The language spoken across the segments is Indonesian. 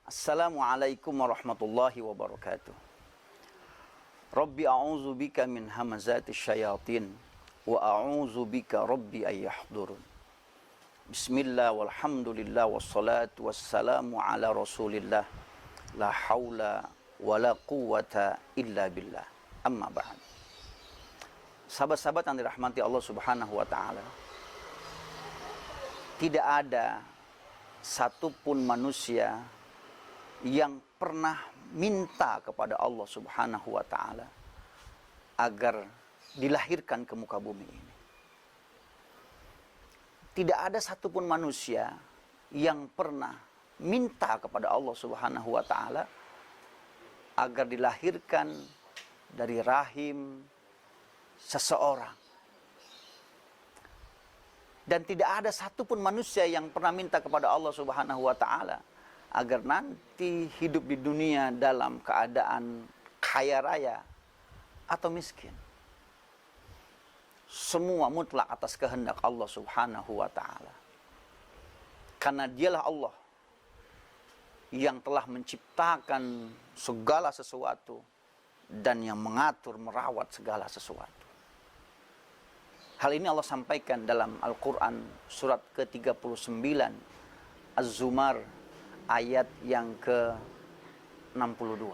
Assalamualaikum warahmatullahi wabarakatuh. Rabbi a'udzu bika min hamazati syayatin wa a'udzu bika rabbi ay yahdurun. Bismillah walhamdulillah wassalatu wassalamu ala Rasulillah. La haula wala quwwata illa billah. Amma ba'd. Sahabat-sahabat yang dirahmati Allah Subhanahu wa taala. Tidak ada satupun manusia yang pernah minta kepada Allah Subhanahu wa taala agar dilahirkan ke muka bumi ini. Tidak ada satupun manusia yang pernah minta kepada Allah Subhanahu wa taala agar dilahirkan dari rahim seseorang. Dan tidak ada satupun manusia yang pernah minta kepada Allah Subhanahu wa taala agar nanti hidup di dunia dalam keadaan kaya raya atau miskin. Semua mutlak atas kehendak Allah Subhanahu wa taala. Karena dialah Allah yang telah menciptakan segala sesuatu dan yang mengatur, merawat segala sesuatu. Hal ini Allah sampaikan dalam Al-Quran surat ke-39 Az-Zumar ayat yang ke-62.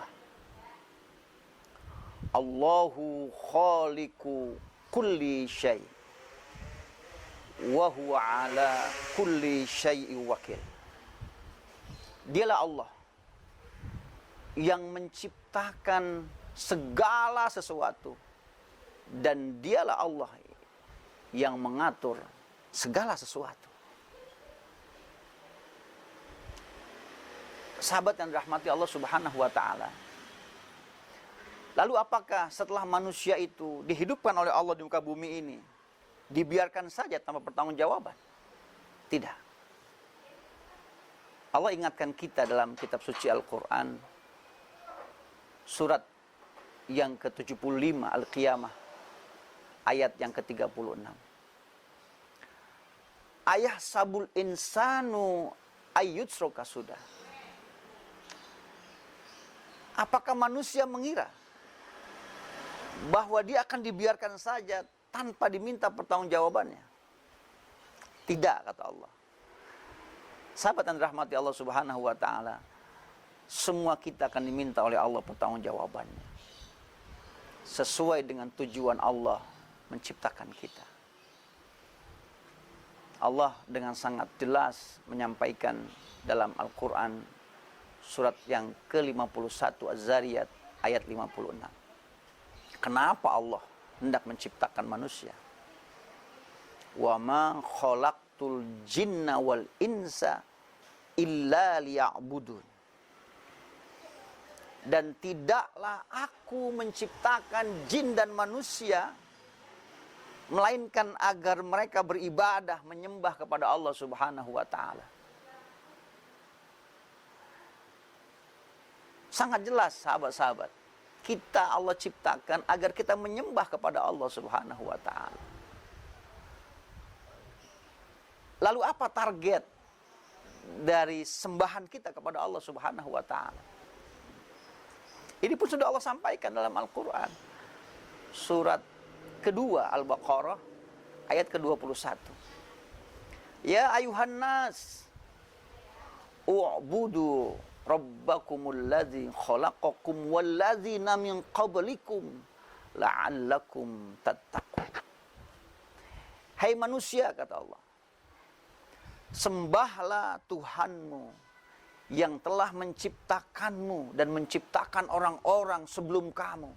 Allahu khaliqu kulli syai' wa huwa ala kulli syai'in wakil. Dialah Allah yang menciptakan segala sesuatu dan dialah Allah yang mengatur segala sesuatu. Sahabat yang dirahmati Allah Subhanahu wa taala. Lalu apakah setelah manusia itu dihidupkan oleh Allah di muka bumi ini dibiarkan saja tanpa pertanggungjawaban? Tidak. Allah ingatkan kita dalam kitab suci Al-Qur'an surat yang ke-75 Al-Qiyamah ayat yang ke-36. Ayah sabul insanu ayyutsroka sudah. Apakah manusia mengira bahwa dia akan dibiarkan saja tanpa diminta pertanggungjawabannya? Tidak, kata Allah. Sahabat yang dirahmati Allah Subhanahu wa taala, semua kita akan diminta oleh Allah pertanggungjawabannya. Sesuai dengan tujuan Allah menciptakan kita. Allah dengan sangat jelas menyampaikan dalam Al-Quran surat yang ke-51 Az-Zariyat ayat 56. Kenapa Allah hendak menciptakan manusia? Wa ma khalaqtul jinna wal insa illa liya'budun. Dan tidaklah aku menciptakan jin dan manusia melainkan agar mereka beribadah, menyembah kepada Allah Subhanahu wa taala. Sangat jelas sahabat-sahabat, kita Allah ciptakan agar kita menyembah kepada Allah Subhanahu wa taala. Lalu apa target dari sembahan kita kepada Allah Subhanahu wa taala? Ini pun sudah Allah sampaikan dalam Al-Quran. Surat kedua Al-Baqarah ayat ke-21. Ya ayuhan nas u'budu rabbakumul ladzi khalaqakum wal ladzina min qablikum la'allakum tattaqun. Hai manusia, kata Allah, sembahlah Tuhanmu yang telah menciptakanmu dan menciptakan orang-orang sebelum kamu,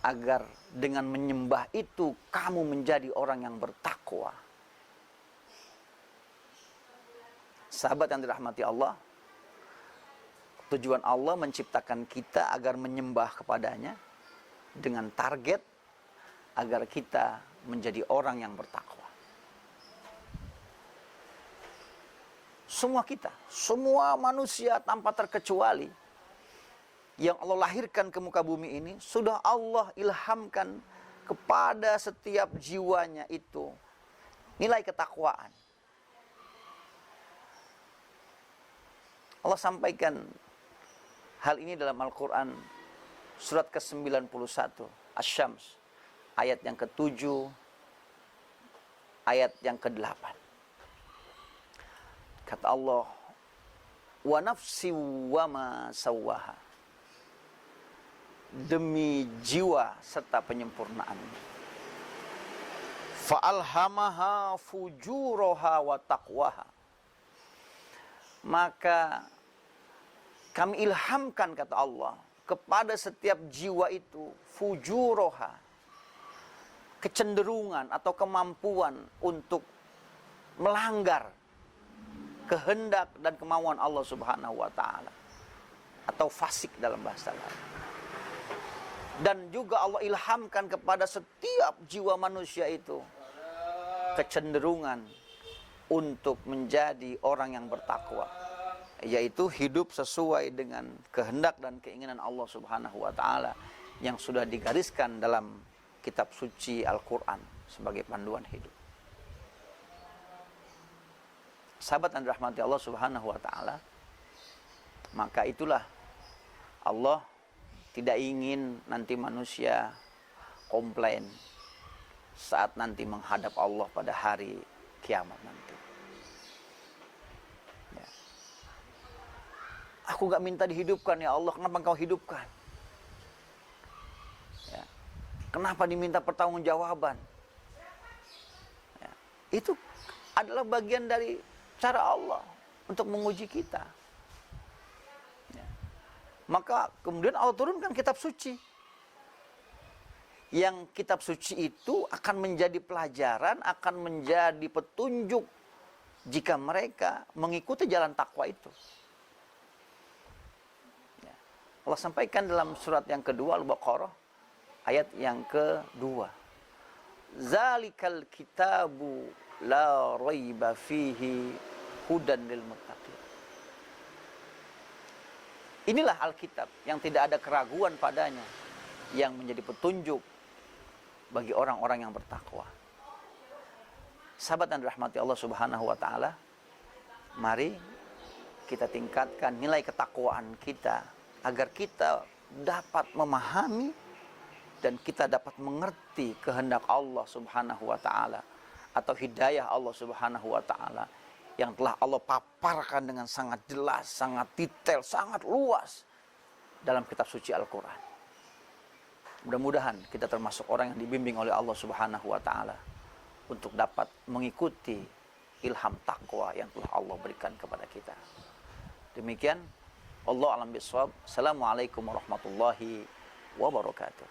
agar dengan menyembah itu kamu menjadi orang yang bertakwa. Sahabat yang dirahmati Allah, tujuan Allah menciptakan kita agar menyembah kepadanya dengan target agar kita menjadi orang yang bertakwa. Semua kita, semua manusia tanpa terkecuali yang Allah lahirkan ke muka bumi ini sudah Allah ilhamkan kepada setiap jiwanya itu nilai ketakwaan. Allah sampaikan hal ini dalam Al-Quran surat ke-91 Asy-Syams ayat yang ke-7 ayat yang ke-8. Kata Allah, wa nafsi wa ma sawwaha, demi jiwa serta penyempurnaannya, fa'alhamaha fujuraha wa taqwaha, maka kami ilhamkan, kata Allah, kepada setiap jiwa itu fujuraha, kecenderungan atau kemampuan untuk melanggar kehendak dan kemauan Allah Subhanahu wa taala, atau fasik dalam bahasa lain. Dan juga Allah ilhamkan kepada setiap jiwa manusia itu kecenderungan untuk menjadi orang yang bertakwa, yaitu hidup sesuai dengan kehendak dan keinginan Allah Subhanahu wa taala yang sudah digariskan dalam kitab suci Al-Qur'an sebagai panduan hidup. Sahabat yang dirahmati Allah Subhanahu wa taala, maka itulah Allah tidak ingin nanti manusia komplain saat nanti menghadap Allah pada hari kiamat nanti. Ya. Aku gak minta dihidupkan ya Allah, kenapa Engkau hidupkan? Ya. Kenapa diminta pertanggungjawaban? Ya. Itu adalah bagian dari cara Allah untuk menguji kita. Ya. Maka kemudian Allah turunkan kitab suci. Yang kitab suci itu akan menjadi pelajaran, akan menjadi petunjuk jika mereka mengikuti jalan takwa itu. Ya. Allah sampaikan dalam surat yang kedua Al-Baqarah ayat yang kedua. Zalikal kitabu la raiba fihi hudan lil muttaqin. Inilah Alkitab yang tidak ada keraguan padanya, yang menjadi petunjuk bagi orang-orang yang bertakwa. Sahabat yang dirahmati Allah Subhanahu wa taala, mari kita tingkatkan nilai ketakwaan kita agar kita dapat memahami dan kita dapat mengerti kehendak Allah Subhanahu wa taala atau hidayah Allah Subhanahu wa taala yang telah Allah paparkan dengan sangat jelas, sangat detail, sangat luas dalam kitab suci Al-Quran. Mudah-mudahan kita termasuk orang yang dibimbing oleh Allah Subhanahu wa taala untuk dapat mengikuti ilham takwa yang telah Allah berikan kepada kita. Demikian, Allah a'lam bishawab. Assalamualaikum warahmatullahi wabarakatuh.